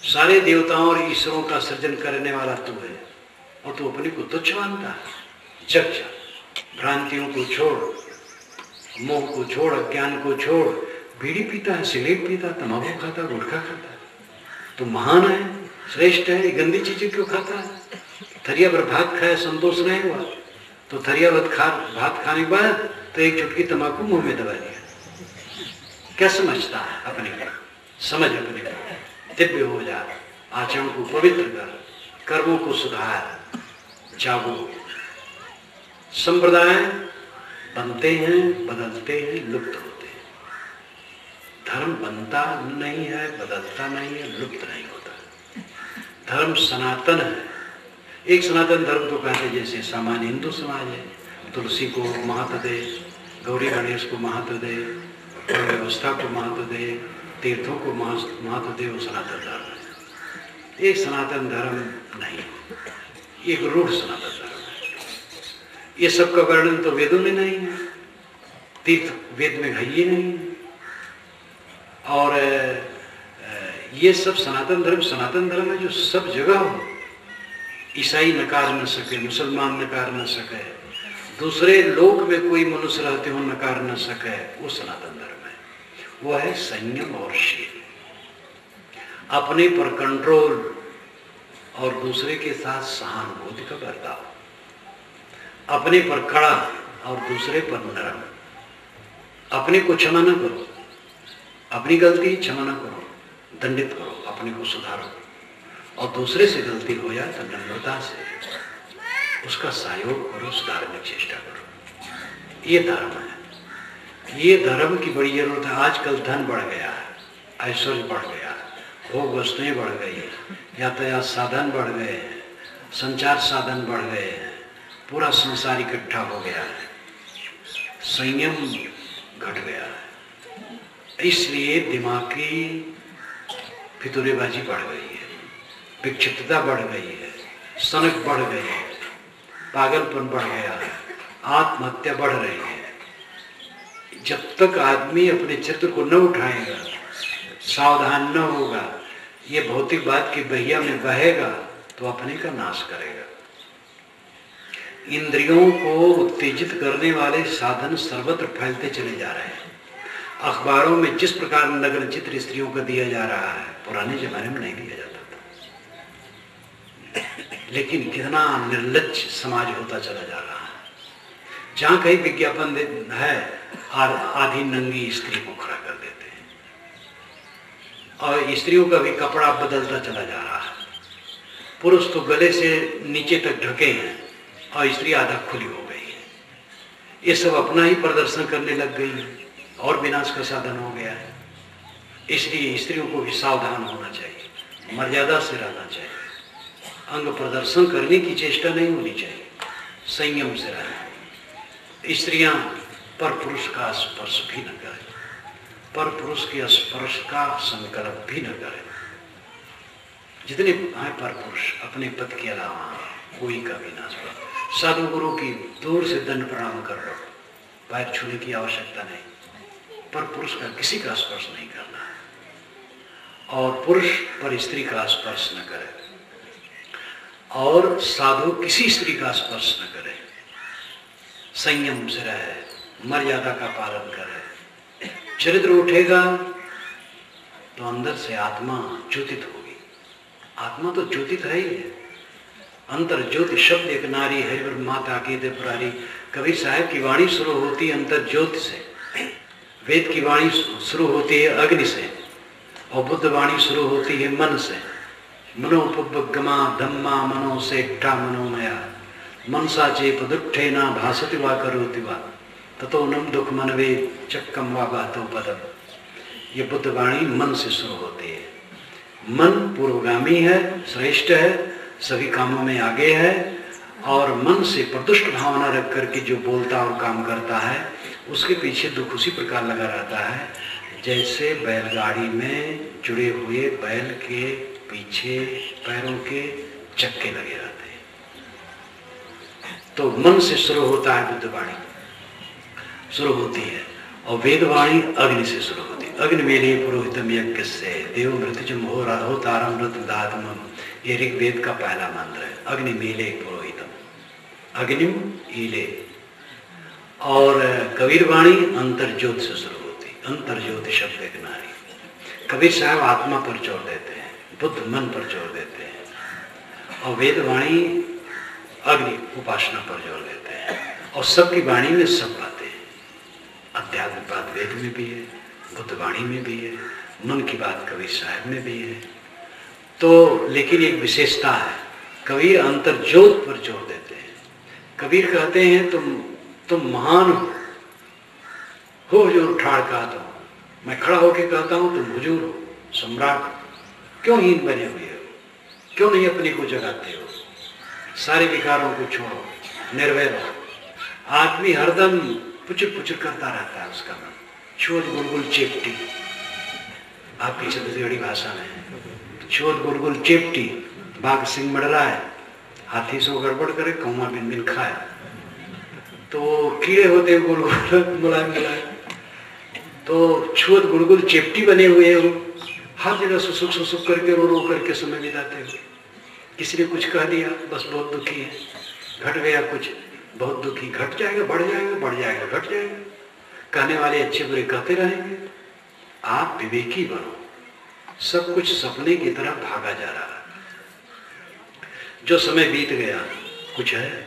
सारे देवताओं और ईश्वरों का सृजन करने वाला तू है, और तू अपने को तुच्छ मानता है। जग जा, भ्रांतियों को छोड़, मोह को छोड़, अज्ञान को छोड़। बीड़ी पीता है, सिगरेट पीता, तंबाकू खाता, गुटखा खाता है, तो महान है, श्रेष्ठ है। गंदी चीजें क्यों खाता है? थरिया भर भात खाया, संतोष नहीं हुआ, तो थरिया भर भात खाने के बाद तो एक चुटकी तंबाकू मुंह में दबा दिया। क्या समझता है अपने को? समझ अपने को, दिव्य हो जा, आचरण को पवित्र कर, कर्मों को सुधार, जागो। संप्रदाय बनते हैं, बदलते हैं, लुप्त होते हैं। धर्म बनता नहीं है, बदलता नहीं है, लुप्त नहीं होता। धर्म सनातन है। एक सनातन धर्म तो कहते जैसे सामान्य हिंदू समाज है, तुलसी को महत्व दे, गौरी गणेश को महत्व दे, व्यवस्था को महत्व दे, तीर्थों को महत्व दे, वो सनातन धर्म है। एक सनातन धर्म नहीं, एक रूढ़ सनातन धर्म है। ये सब का वर्णन तो वेदों में नहीं है, तीर्थ वेद में है ही नहीं है। और ये सब सनातन धर्म है जो सब जगह हो। ईसाई नकार न सके, मुसलमान नकार न सके, दूसरे लोक में कोई मनुष्य रहते हो नकार न सके, वो सनातन धर्म है। वो है संयम और शील, अपने पर कंट्रोल और दूसरे के साथ सहानुभूति का बर्ताव, अपने पर कड़ा और दूसरे पर नरम। अपने को क्षमा न करो, अपनी गलती क्षमा न करो, दंडित करो, अपने को सुधारो, और दूसरे से गलती हो जाए तो नम्रता से उसका सहयोग करो, सुधारने की चेष्टा करो। ये धर्म है। ये धर्म की बड़ी जरूरत है। आजकल धन बढ़ गया है, ऐश्वर्य बढ़ गया है, भोग वस्तुएं बढ़ गई है, यातायात साधन बढ़ गए हैं, संचार साधन बढ़ गए हैं, पूरा संसार इकट्ठा हो गया है, संयम घट गया है। इसलिए दिमागी फितूरेबाजी बढ़ गई है, विक्षिप्तता बढ़ गई है, सनक बढ़ गई है, पागलपन बढ़ गया है, आत्महत्या बढ़ रही है। जब तक आदमी अपने चित्र को न उठाएगा, सावधान न होगा, ये भौतिक बात की बहिया में बहेगा तो अपने का नाश करेगा। इंद्रियों को उत्तेजित करने वाले साधन सर्वत्र फैलते चले जा रहे हैं। अखबारों में जिस प्रकार नग्न चित्र स्त्रियों का दिया जा रहा है, पुराने जमाने में नहीं दिया जाता था। लेकिन कितना निर्लज्ज समाज होता चला जा रहा है। जहां कहीं विज्ञापन है, आधी नंगी स्त्री को खड़ा कर देते हैं, और स्त्रियों का भी कपड़ा बदलता चला जा रहा है। पुरुष तो गले से नीचे तक ढके हैं और स्त्री आधा खुली हो गई है। ये सब अपना ही प्रदर्शन करने लग गई है और विनाश का साधन हो गया है। इसलिए स्त्रियों को भी सावधान होना चाहिए, मर्यादा से रहना चाहिए, अंग प्रदर्शन करने की चेष्टा नहीं होनी चाहिए, संयम से रहना। स्त्रियां पर पुरुष का स्पर्श भी न करें, पर पुरुष के स्पर्श का संकल्प भी न करें। जितने हैं पर पुरुष अपने पति के अलावा कोई का भी ना स्पर्श। साधु गुरु की दूर से दंड प्रणाम कर लो, पैर छूने की आवश्यकता नहीं, पर पुरुष का किसी का स्पर्श नहीं करना है, और पुरुष पर स्त्री का स्पर्श न करे, और साधु किसी स्त्री का स्पर्श न करे, संयम से रहे, मर्यादा का पालन करे। चरित्र उठेगा तो अंदर से आत्मा ज्योतित होगी। आत्मा तो ज्योतित है ही है। अंतर ज्योति शब्द एक नारी है माता की दे पुरारी। कबीर साहब की वाणी शुरू होती है अंतर ज्योति से, वेद की वाणी शुरू होती है अग्नि से, और बुद्ध वाणी शुरू होती है मन से। मनोपगमा धम्मा मनो से इट्ठा मनोमया मनसा चेप दुष्ठे ना भासति वा करोति वा ततो नम दुख मनवे चक्कम वा बातो पदम। ये बुद्ध वाणी मन से शुरू होती है। मन पूर्वगामी है, श्रेष्ठ है, सभी कामों में आगे है, और मन से प्रदुष्ट भावना रख करके जो बोलता और काम करता है उसके पीछे दुख उसी प्रकार लगा रहता है जैसे बैलगाड़ी में जुड़े हुए बैल के पीछे पैरों के चक्के लगे रहते हैं। तो मन से शुरू होता है, बुद्ध वाणी शुरू होती है, और वेदवाणी अग्नि से शुरू होती है। अग्नि मेले पुरोहितम यज्ञ से देव मृत्युजम हो तारम दातम। ये ऋग्वेद का पहला मंत्र है, अग्नि मेले पुरोहितम, अग्निम ईले। और कबीर वाणी अंतर्ज्योत से शुरू होती है, अंतर्ज्योति शब्द एक नारी। कबीर साहब आत्मा पर जोर देते हैं, बुद्ध मन पर जोर देते हैं, और वेदवाणी अग्नि उपासना पर जोर देते हैं। और सबकी वाणी में सब बातें, अध्यात्म बात वेद में भी है, बुद्ध वाणी में भी है, मन की बात कबीर साहब में भी है। तो लेकिन एक विशेषता है, कबीर अंतर्ज्योत पर जोर देते हैं। कबीर कहते हैं तुम महान हो हुजूर ठाड़ कहता हूँ, मैं खड़ा होकर कहता हूँ तुम हुजूर हो, सम्राट। क्यों हीन बने हुए हो, क्यों नहीं अपने को जगाते हो? सारे विकारों को छोड़ो, निर्भय रहो। आदमी हरदम पुचुर पुचुर करता रहता है, उसका मन शोध गुलगुल चेपटी, आपकी छत्तीसगढ़ी भाषा में शोध गुलगुल चेपटी। बाघ सिंह मडरा है, हाथी सो गड़बड़ करे, कौवा बिन बिन खाए। तो कीड़े होते गुलगुल मुलायम मुलायम, तो छोद गुलगुल चेपटी बने हुए हो, हर जगह सुसुक सुसुक करके रो रो करके समय बिताते हो। किसी ने कुछ कह दिया, बस बहुत दुखी है, घट गया कुछ, बहुत दुखी, घट जाएगा, बढ़ जाएगा, बढ़ जाएगा, घट जाएगा। कहने वाले अच्छे बुरे कहते रहेंगे। आप विवेकी बनो, सब कुछ सपने की तरह भागा जा रहा है। जो समय बीत गया कुछ है।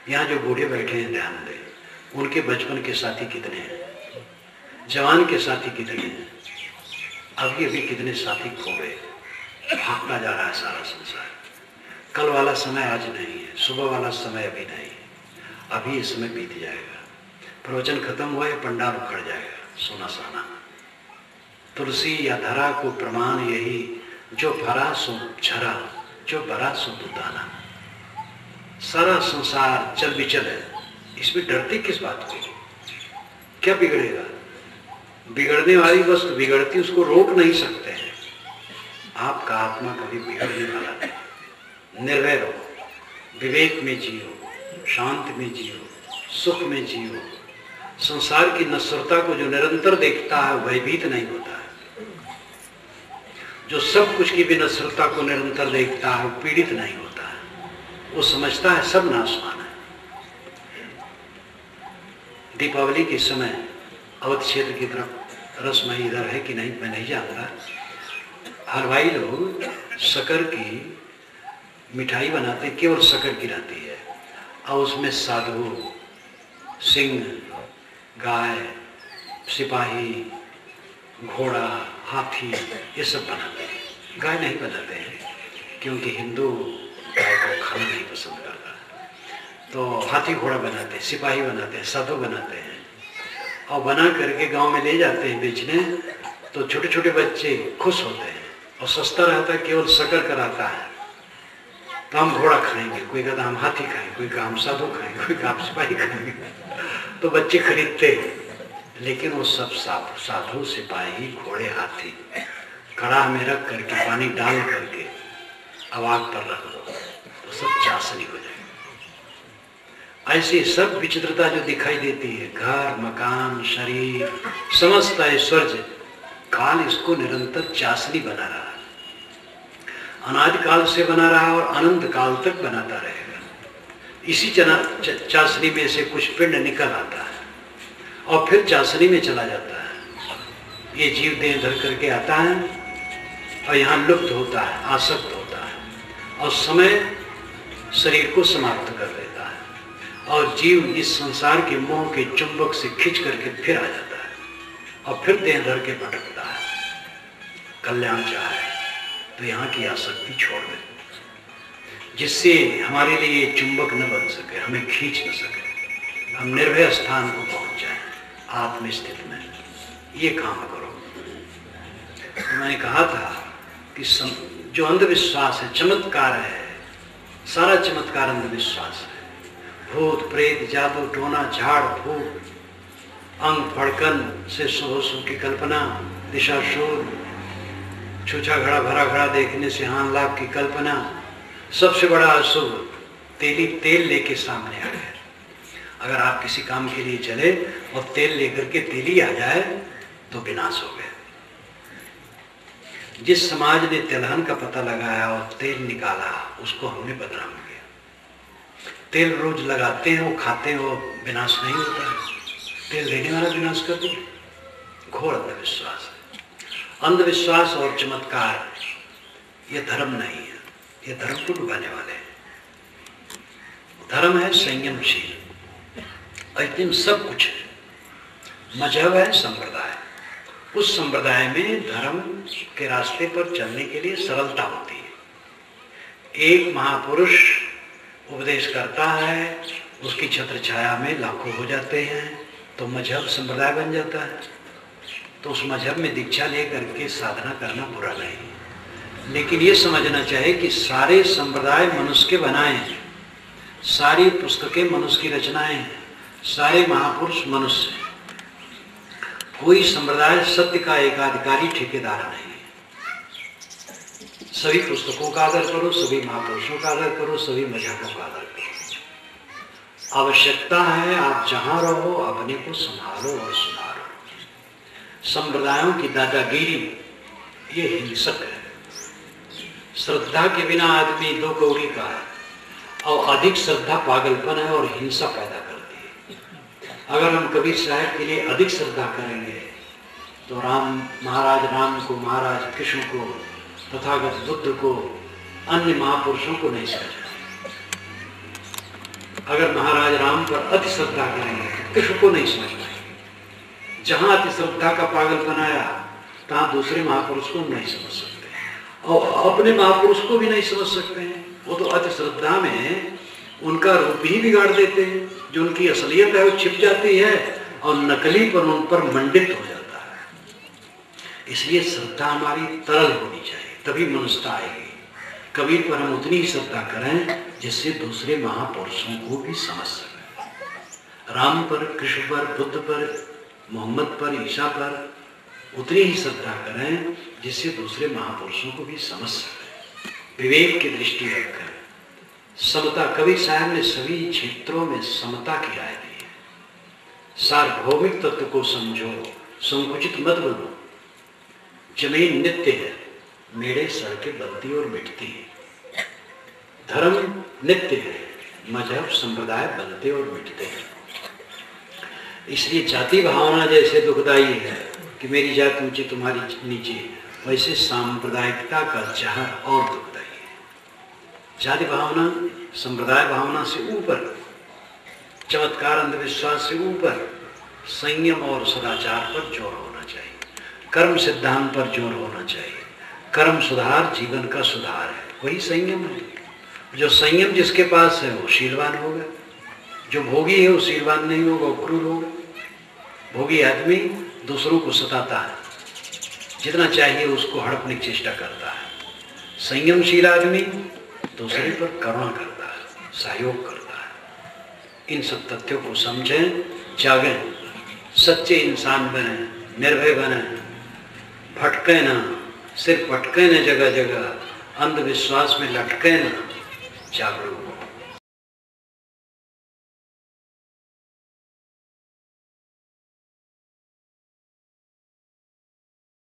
यहाँ जो बूढ़े बैठे हैं ध्यान दें, उनके बचपन के साथी कितने हैं, जवान के साथी कितने हैं, अभी अभी कितने साथी खो गए। भागता जा रहा है सारा संसार। कल वाला समय आज नहीं है, सुबह वाला समय अभी नहीं है, अभी ये समय बीत जाएगा। प्रवचन खत्म हुआ, पंडाल उखड़ जाएगा, सोना साना। तुलसी या धरा को प्रमाण यही, जो भरा सो झरा, जो भरा सो बुदाना। सारा संसार चल विचल है, इसमें डरते किस बात को? क्या बिगड़ेगा? बिगड़ने वाली वस्तु बिगड़ती, उसको रोक नहीं सकते हैं। आपका आत्मा कभी बिगड़ने वाला नहीं। निर्भय रहो, विवेक में जियो, शांति में जियो, सुख में जियो। संसार की नश्वरता को जो निरंतर देखता है भयभीत नहीं होता है। जो सब कुछ की भी नश्वरता को निरंतर देखता है वो पीड़ित नहीं होता है। वो समझता है सब नाशवान है। दीपावली के समय अवध क्षेत्र की तरफ रस्म इधर है कि नहीं मैं नहीं जानता, हलवाई लोग शक्कर की मिठाई बनाते हैं, केवल शक्कर गिराती है, और उसमें साधु, सिंह, गाय, सिपाही, घोड़ा, हाथी, ये सब बनाते हैं। गाय नहीं बनाते हैं क्योंकि हिंदू गाय को खाना नहीं पसंद करता। तो हाथी घोड़ा बनाते हैं, सिपाही बनाते हैं, साधु बनाते हैं, और बना करके गांव में ले जाते हैं बेचने। तो छोटे छोटे बच्चे खुश होते हैं, और सस्ता रहता है, केवल शक्कर कराता है। तो हम घोड़ा खाएंगे, कोई कहता हम हाथी खाएंगे, कोई कहा हम साधु खाएंगे, कोई कहा हम सिपाही खाएंगे। तो बच्चे खरीदते, लेकिन वो सब साधु, सिपाही, घोड़े, हाथी कड़ाह में रख करके पानी डाल करके अब आग पर रख दो तो सब चाशनी हो जाएगी। ऐसी सब विचित्रता जो दिखाई देती है, घर, मकान, शरीर, समस्त ऐश्वर्य, काल इसको निरंतर चाशनी बना रहा है, अनादिकाल से बना रहा और अनंत काल तक बनाता रहेगा। इसी चाशनी में से कुछ पिंड निकल आता है और फिर चाशनी में चला जाता है। ये जीव देह धर करके आता है और यहाँ लुप्त होता है, आसक्त होता है, और समय शरीर को समाप्त कर देता है, और जीव इस संसार के मोह के चुंबक से खींच करके फिर आ जाता है और फिर देह धर के भटकता है। कल्याण चाहे तो यहाँ की आसक्ति छोड़ दे, जिससे हमारे लिए ये चुंबक न बन सके, हमें खींच न सके, हम निर्भय स्थान को पहुंच जाए आत्मस्थिति में। ये काम करो। तो मैंने कहा था कि जो अंधविश्वास है, चमत्कार है, सारा चमत्कार अंधविश्वास है। भूत प्रेत, जादू टोना, झाड़ फूक, अंग फड़कन से शुभ की कल्पना, दिशाशूल, छूछा घड़ा भरा घड़ा देखने से हान लाभ की कल्पना, सबसे बड़ा अशुभ तेली तेल लेके सामने आ गया। अगर आप किसी काम के लिए चले और तेल लेकर के तेली आ जाए तो विनाश हो गया। जिस समाज ने तिलहन का पता लगाया और तेल निकाला, उसको हमने बदनाम किया। तेल रोज लगाते हैं, वो खाते हैं, वो विनाश नहीं होता है। तेल देने वाला विनाश कर दे, घोर अंधविश्वास है। अंधविश्वास और चमत्कार ये धर्म नहीं है, ये धर्म को डुबाने वाले हैं। धर्म है संयमशील, अंतिम सब कुछ है। मजहब है संप्रदाय, उस संप्रदाय में धर्म के रास्ते पर चलने के लिए सरलता होती है। एक महापुरुष उपदेश करता है, उसकी छत्र छाया में लाखों हो जाते हैं, तो मजहब संप्रदाय बन जाता है। तो उस मजहब में दीक्षा लेकर के साधना करना बुरा नहीं, लेकिन ये समझना चाहिए कि सारे संप्रदाय मनुष्य के बनाए हैं, सारी पुस्तकें मनुष्य की रचनाएं हैं, सारे महापुरुष मनुष्य हैं। कोई संप्रदाय सत्य का एकाधिकारी ठेकेदार नहीं है। सभी पुस्तकों का आदर करो, सभी महापुरुषों का आदर करो, सभी मजहबों का आदर करो। आवश्यकता है आप जहां रहो अपने को संभालो और सुधारो। संप्रदायों की दादागिरी ये हिंसक है। श्रद्धा के बिना आदमी दो कौड़ी का है, और अधिक श्रद्धा पागलपन है और हिंसा पैदा करती है। अगर हम कबीर साहब के लिए अधिक श्रद्धा करेंगे तो महाराज राम को, महाराज कृष्ण को, तथागत बुद्ध को, अन्य महापुरुषों को नहीं समझेंगे। अगर महाराज राम पर अति श्रद्धा करेंगे तो कृष्ण को नहीं समझ पाएंगे। जहां अति श्रद्धा का पागलपन आया तहां दूसरे महापुरुष को नहीं समझ सकते, और अपने महापुरुष को भी नहीं समझ सकते हैं। वो तो अति श्रद्धा में उनका रूप ही बिगाड़ देते हैं, जो उनकी असलियत है वो छिप जाती है और नकली पर उन पर मंडित हो जाता है। इसलिए श्रद्धा हमारी तरल होनी चाहिए, तभी मनुष्यता आएगी। कबीर पर हम उतनी ही श्रद्धा करें जिससे दूसरे महापुरुषों को भी समझ सकें। राम पर, कृष्ण पर, बुद्ध पर, मोहम्मद पर, ईसा पर उतनी ही श्रद्धा करें जिससे दूसरे महापुरुषों को भी समझ सकें। विवेक की दृष्टि रखकर समता, कबीर साहब ने सभी क्षेत्रों में समता की राय दी है। सार्वभौमिक तत्व को समझो, संकुचित मत बनो। जमीन नित्य है, मेड़े सड़कें बनती और मिटती है। धर्म नित्य है, मजहब संप्रदाय बनते और मिटते हैं। इसलिए जाति भावना जैसे दुखदाई है कि मेरी जात ऊंची तुम्हारी नीचे, वैसे सांप्रदायिकता का जहर और दुखदाई है। जाति भावना, संप्रदाय भावना से ऊपर, चमत्कार अंधविश्वास से ऊपर संयम और सदाचार पर जोर होना चाहिए, कर्म सिद्धांत पर जोर होना चाहिए। कर्म सुधार जीवन का सुधार है, वही संयम है। जो संयम जिसके पास है वो शीलवान होगा, जो भोगी है वो शीलवान नहीं होगा, वो क्रूर होगा। भोगी आदमी दूसरों को सताता है, जितना चाहिए उसको हड़पने की चेष्टा करता है। संयमशील आदमी दूसरे पर करुणा करता है, सहयोग करता है। इन सब तथ्यों को समझें, जागें, सच्चे इंसान बने, निर्भय बने, भटके ना, सिर्फ भटके न जगह जगह, अंधविश्वास में लटके ना, जागरूक हो।